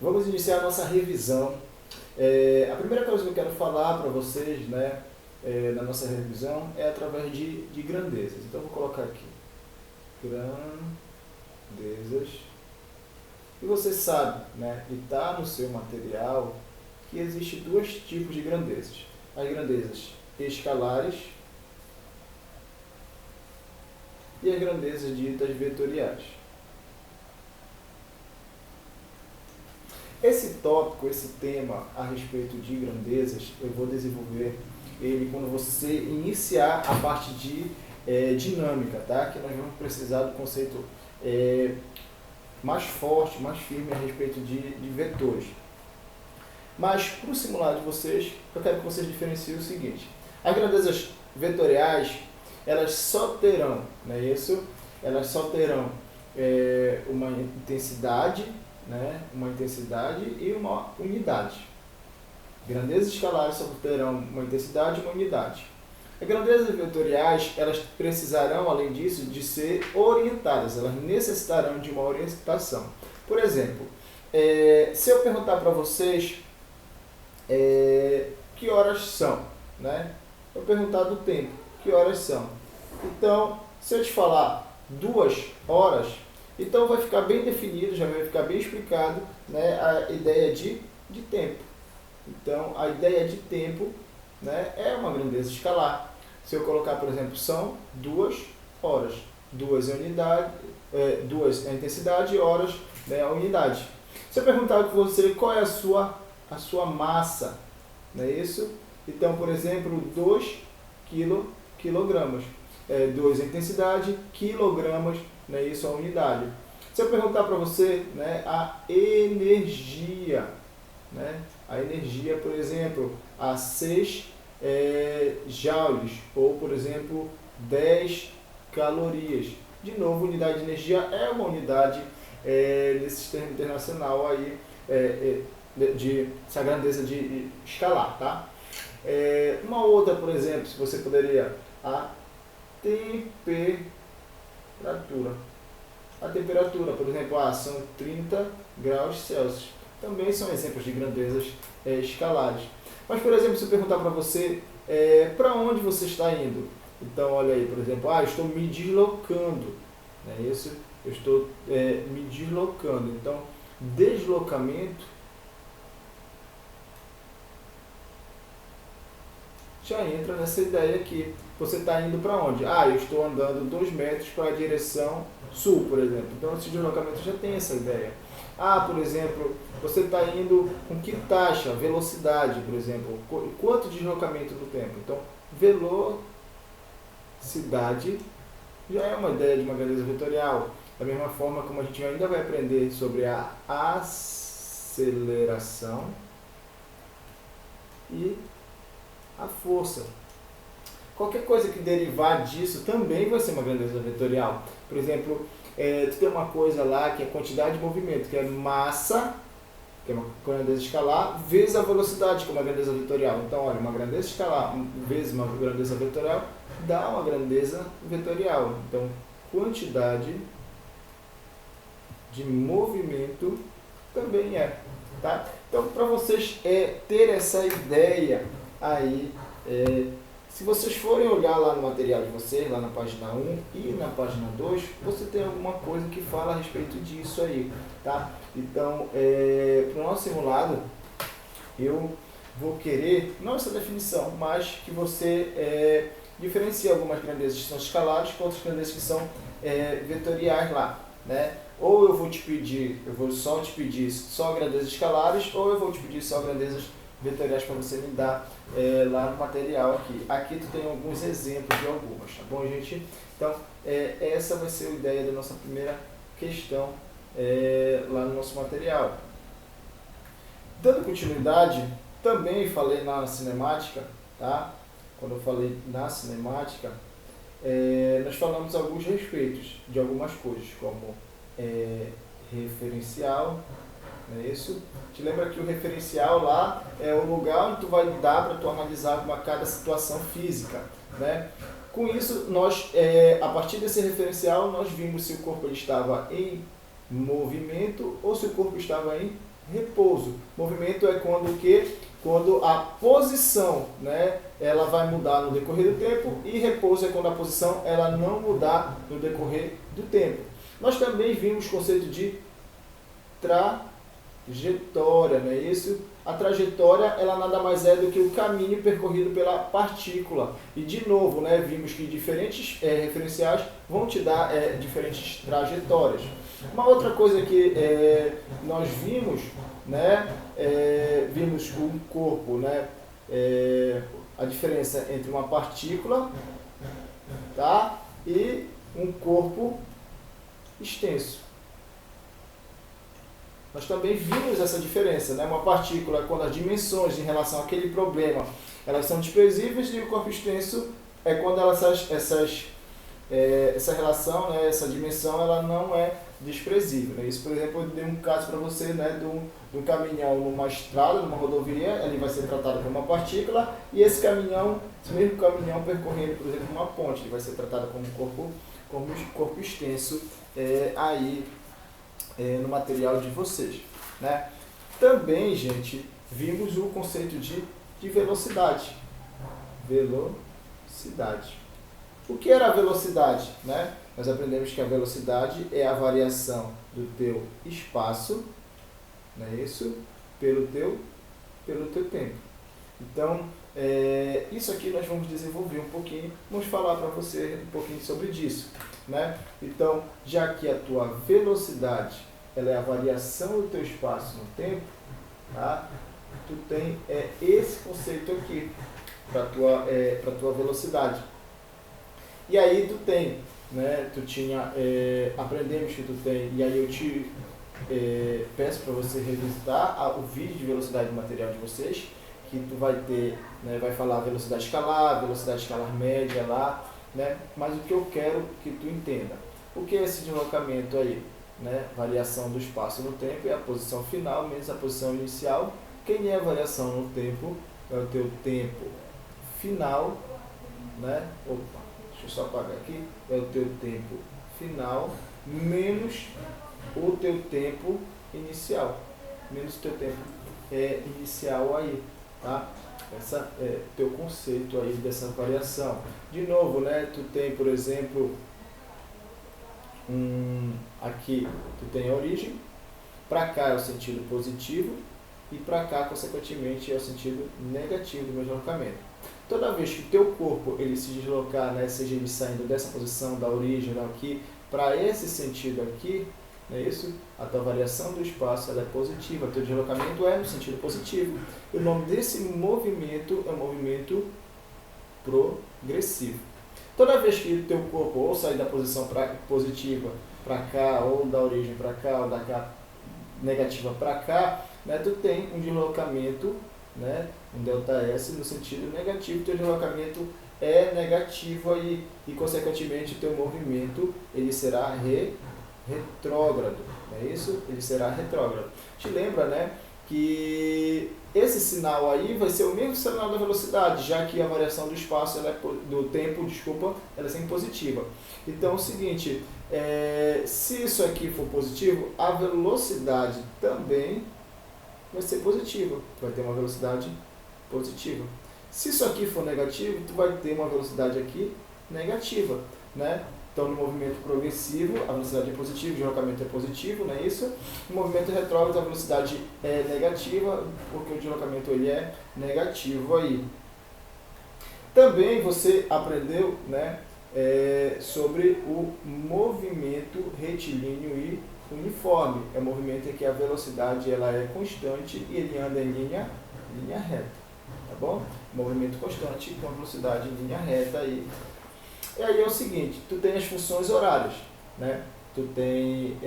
Vamos iniciar a nossa revisão. A primeira coisa que eu quero falar para vocês, né, na nossa revisão é através de grandezas. Então, eu vou colocar aqui grandezas. E você sabe, né, e está no seu material, que existem dois tipos de grandezas. As grandezas escalares e as grandezas ditas vetoriais. Esse tópico, esse tema a respeito de grandezas, eu vou desenvolver ele quando você iniciar a parte de dinâmica, tá? Que nós vamos precisar do conceito mais forte, mais firme a respeito de vetores. Mas para o simulado de vocês, eu quero que vocês diferenciem o seguinte: as grandezas vetoriais, elas só terão, não é isso? Elas só terão uma intensidade, né? Uma intensidade e uma unidade. Grandezas escalares só terão uma intensidade e uma unidade. As grandezas vetoriais, elas precisarão, além disso, de ser orientadas, elas necessitarão de uma orientação. Por exemplo, se eu perguntar para vocês que horas são, né? Eu perguntar do tempo, que horas são. Então, se eu te falar 2 horas, então vai ficar bem definido, já vai ficar bem explicado, né, a ideia de tempo. Então, a ideia de tempo, né, é uma grandeza escalar. Se eu colocar, por exemplo, são 2 horas. 2 é unidade, 2 é a intensidade, horas, né, a unidade. Se eu perguntar para você qual é a sua massa, não é isso? Então, por exemplo, 2 quilogramas. 2 é a intensidade, quilogramas, não é isso? A unidade. Se eu perguntar para você, né, a energia, né? A energia, por exemplo, a 6 joules, ou, por exemplo, 10 calorias. De novo, unidade de energia é uma unidade desse sistema internacional aí, essa grandeza de escalar, tá? Uma outra, por exemplo, se você poderia, a temperatura. A temperatura, por exemplo, são 30 graus Celsius. Também são exemplos de grandezas escalares. Mas, por exemplo, se eu perguntar para você para onde você está indo, então olha aí, por exemplo, eu estou me deslocando, não é isso? Eu estou me deslocando. Então, deslocamento já entra nessa ideia aqui. Você está indo para onde? Eu estou andando 2 metros para a direção sul, por exemplo. Então, esse deslocamento já tem essa ideia. Por exemplo, você está indo com que taxa, velocidade, por exemplo, quanto deslocamento do tempo. Então, velocidade já é uma ideia de uma grandeza vetorial. Da mesma forma como a gente ainda vai aprender sobre a aceleração e a força. Qualquer coisa que derivar disso também vai ser uma grandeza vetorial. Por exemplo, tu tem uma coisa lá que é quantidade de movimento, que é massa, que é uma grandeza escalar, vezes a velocidade, que é uma grandeza vetorial. Então, olha, uma grandeza escalar vezes uma grandeza vetorial dá uma grandeza vetorial. Então, quantidade de movimento também tá? Então, para vocês ter essa ideia aí, se vocês forem olhar lá no material de vocês, lá na página 1 e na página 2, você tem alguma coisa que fala a respeito disso aí, tá? Então, para o nosso simulado, eu vou querer, não essa definição, mas que você diferencie algumas grandezas que são escalares com outras grandezas que são vetoriais lá, né? Ou eu vou só te pedir só grandezas escalares, ou eu vou te pedir só grandezas vetoriais para você me dar lá no material aqui. Aqui tu tem alguns exemplos de algumas, tá bom, gente? Então, essa vai ser a ideia da nossa primeira questão lá no nosso material. Dando continuidade, também falei na cinemática, tá? Quando eu falei na cinemática, nós falamos alguns respeitos de algumas coisas, como referencial, não é isso? Te lembra que o referencial lá é o lugar onde tu vai dar para tu analisar cada situação física, né? Com isso, nós, a partir desse referencial, nós vimos se o corpo ele estava em movimento ou se o corpo estava em repouso. Movimento é quando o quê? Quando a posição, né, ela vai mudar no decorrer do tempo, e repouso é quando a posição ela não mudar no decorrer do tempo. Nós também vimos o conceito de trajetória, não é isso? A trajetória, ela nada mais é do que o caminho percorrido pela partícula. E de novo, né, vimos que diferentes referenciais vão te dar diferentes trajetórias. Uma outra coisa que nós vimos, né, vimos um corpo, né, a diferença entre uma partícula, tá, e um corpo extenso. Nós também vimos essa diferença, né? Uma partícula, quando as dimensões em relação àquele problema, elas são desprezíveis, e o corpo extenso é quando essa relação, né, essa dimensão, ela não é desprezível. Né? Isso, por exemplo, eu dei um caso para você, né, de um caminhão numa estrada, numa rodovia, ele vai ser tratado como uma partícula, e esse mesmo caminhão percorrendo, por exemplo, uma ponte, ele vai ser tratado como corpo extenso aí no material de vocês. Né? Também, gente, vimos o conceito de velocidade. Velocidade. O que era a velocidade? Né? Nós aprendemos que a velocidade é a variação do teu espaço, não é isso? Pelo teu tempo. Então, isso aqui nós vamos desenvolver um pouquinho, vamos falar para você um pouquinho sobre isso. Né? Então, já que a tua velocidade ela é a variação do teu espaço no tempo, tá? Tu tem esse conceito aqui para tua velocidade. E aí tu tem, né? Aprendemos que tu tem, e aí eu te peço para você revisitar o vídeo de velocidade do material de vocês, que tu vai ter, né, vai falar velocidade escalar média lá, né? Mas o que eu quero que tu entenda, o que é esse deslocamento aí? Né? Variação do espaço no tempo é a posição final menos a posição inicial. Quem é a variação no tempo? É o teu tempo final, né? Opa, deixa eu só apagar aqui. É o teu tempo final menos o teu tempo inicial. Menos o teu tempo inicial aí, tá? Essa é teu conceito aí dessa variação. De novo, né? Tu tem, por exemplo, aqui tu tem a origem, para cá é o sentido positivo, e para cá, consequentemente, é o sentido negativo do meu deslocamento. Toda vez que o teu corpo ele se deslocar, né, seja ele saindo dessa posição, da origem, aqui, para esse sentido aqui, não é isso? A tua variação do espaço ela é positiva, o teu deslocamento é no sentido positivo. E o nome desse movimento é um movimento progressivo. Toda vez que o teu corpo ou sair da posição positiva para cá, ou da origem para cá, ou da cá negativa para cá, né, tu tem um deslocamento, né, um ΔS no sentido negativo. Teu deslocamento é negativo aí, e consequentemente o teu movimento ele será retrógrado, não é isso? Ele será retrógrado. Te lembra, né, que esse sinal aí vai ser o mesmo sinal da velocidade, já que a variação do espaço, do tempo, ela é sempre positiva. Então é o seguinte, se isso aqui for positivo, a velocidade também vai ser positiva. Tu vai ter uma velocidade positiva. Se isso aqui for negativo, tu vai ter uma velocidade aqui negativa, né? Então, no movimento progressivo, a velocidade é positiva, o deslocamento é positivo, não é isso? No movimento retrógrado, a velocidade é negativa, porque o deslocamento ele é negativo aí. Também você aprendeu, né, sobre o movimento retilíneo e uniforme. É um movimento em que a velocidade ela é constante e ele anda em linha reta, tá bom? Movimento constante com velocidade em linha reta aí. E aí é o seguinte, tu tem as funções horárias, né? Tu tem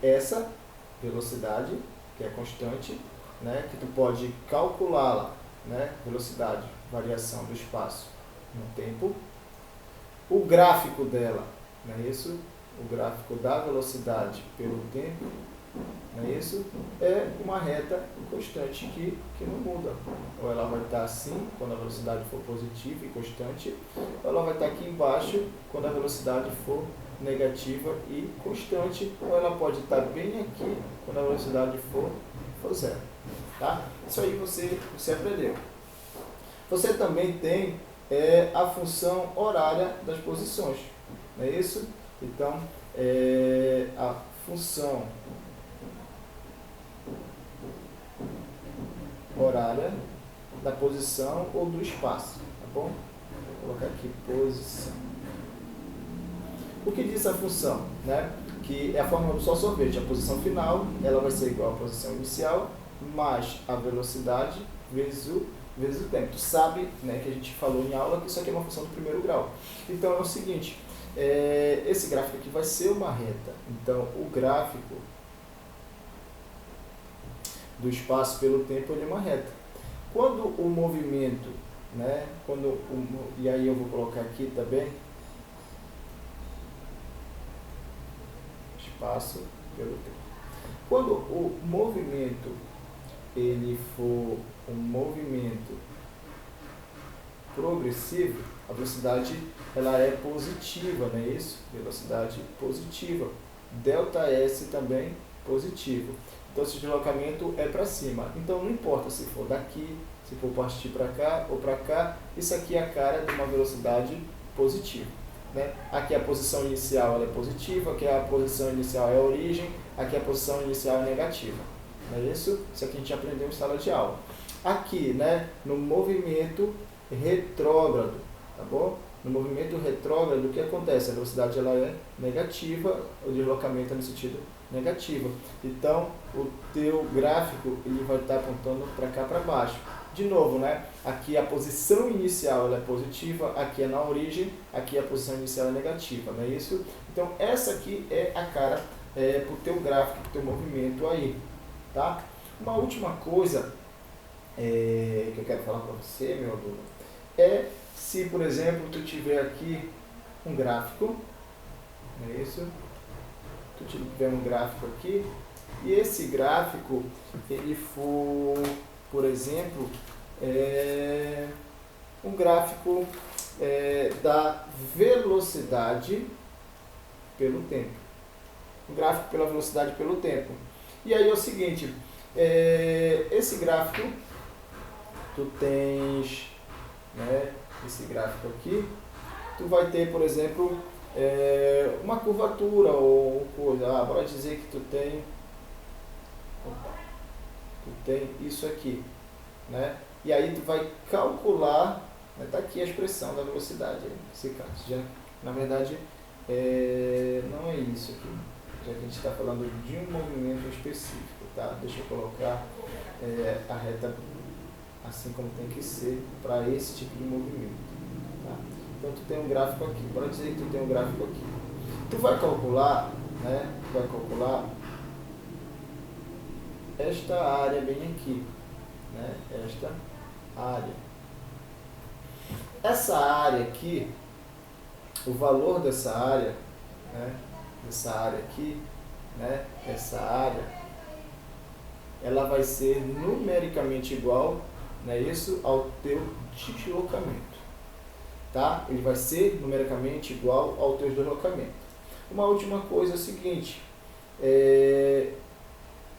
essa velocidade, que é constante, né? Que tu pode calculá-la, né? Velocidade, variação do espaço no tempo. O gráfico dela, não é isso? O gráfico da velocidade pelo tempo, não é isso? É uma reta constante que não muda. Ou ela vai estar assim, quando a velocidade for positiva e constante, ou ela vai estar aqui embaixo, quando a velocidade for negativa e constante, ou ela pode estar bem aqui, quando a velocidade for for zero. Tá? Isso aí você aprendeu. Você também tem a função horária das posições, não é isso? Então, a função horária da posição ou do espaço, tá bom? Vou colocar aqui posição. O que diz a função, né? Que é a fórmula do só sorvete. A posição final, ela vai ser igual à posição inicial, mais a velocidade vezes o tempo. Tu sabe, né, que a gente falou em aula que isso aqui é uma função do primeiro grau. Então é o seguinte, esse gráfico aqui vai ser uma reta. Então o gráfico do espaço pelo tempo ele é uma reta. Quando o movimento, né, e aí eu vou colocar aqui também, espaço pelo tempo. Quando o movimento ele for um movimento progressivo, a velocidade ela é positiva, não é isso? Velocidade positiva. ΔS também positivo. Então esse deslocamento é para cima. Então não importa se for daqui, se for partir para cá ou para cá, isso aqui é a cara de uma velocidade positiva. Né? Aqui a posição inicial ela é positiva, aqui a posição inicial é a origem, aqui a posição inicial é negativa. Não é isso? Isso aqui a gente aprendeu em sala de aula. Aqui, né, no movimento retrógrado, tá bom? No movimento retrógrado, o que acontece? A velocidade ela é negativa, o deslocamento é no sentido negativo. Então, o teu gráfico ele vai estar apontando para cá, para baixo. De novo, né? Aqui a posição inicial ela é positiva, aqui é na origem, aqui a posição inicial é negativa, não é isso? Então, essa aqui é a cara para o teu gráfico, para o teu movimento aí, tá? Uma última coisa que eu quero falar para você, meu aluno, é se, por exemplo, tu tiver aqui um gráfico, não é isso? Tu tiver um gráfico aqui, e esse gráfico, ele for, por exemplo, um gráfico da velocidade pelo tempo. Um gráfico pela velocidade pelo tempo. E aí é o seguinte, esse gráfico, tu tens, né, esse gráfico aqui, tu vai ter, por exemplo, uma curvatura ou coisa. Bora dizer que tu tem isso aqui, né? E aí tu vai calcular, né, tá aqui a expressão da velocidade, nesse caso. Já, na verdade, não é isso aqui, já que a gente está falando de um movimento específico, tá? Deixa eu colocar a reta assim como tem que ser para esse tipo de movimento, tá? Então tu tem um gráfico aqui, bora dizer que tu tem um gráfico aqui. Tu vai calcular, né? Tu vai calcular esta área bem aqui, né? Esta área. Essa área aqui, o valor dessa área, né? Dessa área aqui, né? Essa área, ela vai ser numericamente igual, não é isso, ao teu deslocamento, tá? Ele vai ser numericamente igual ao teu deslocamento. Uma última coisa é o seguinte,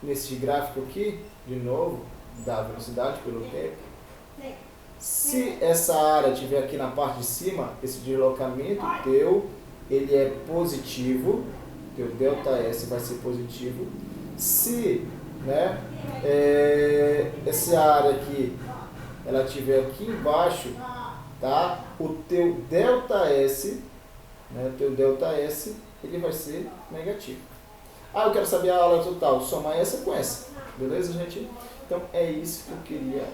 nesse gráfico aqui, de novo, da velocidade pelo tempo, se essa área estiver aqui na parte de cima, esse deslocamento teu, ele é positivo, teu ΔS vai ser positivo. Se, né, essa área aqui, ela estiver aqui embaixo, tá? O teu ΔS, né, teu ΔS, ele vai ser negativo. Eu quero saber a aula total, somar essa com essa, beleza, gente? Então é isso que eu queria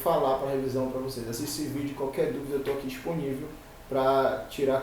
falar para revisão para vocês. Assiste esse vídeo, qualquer dúvida eu estou aqui disponível para tirar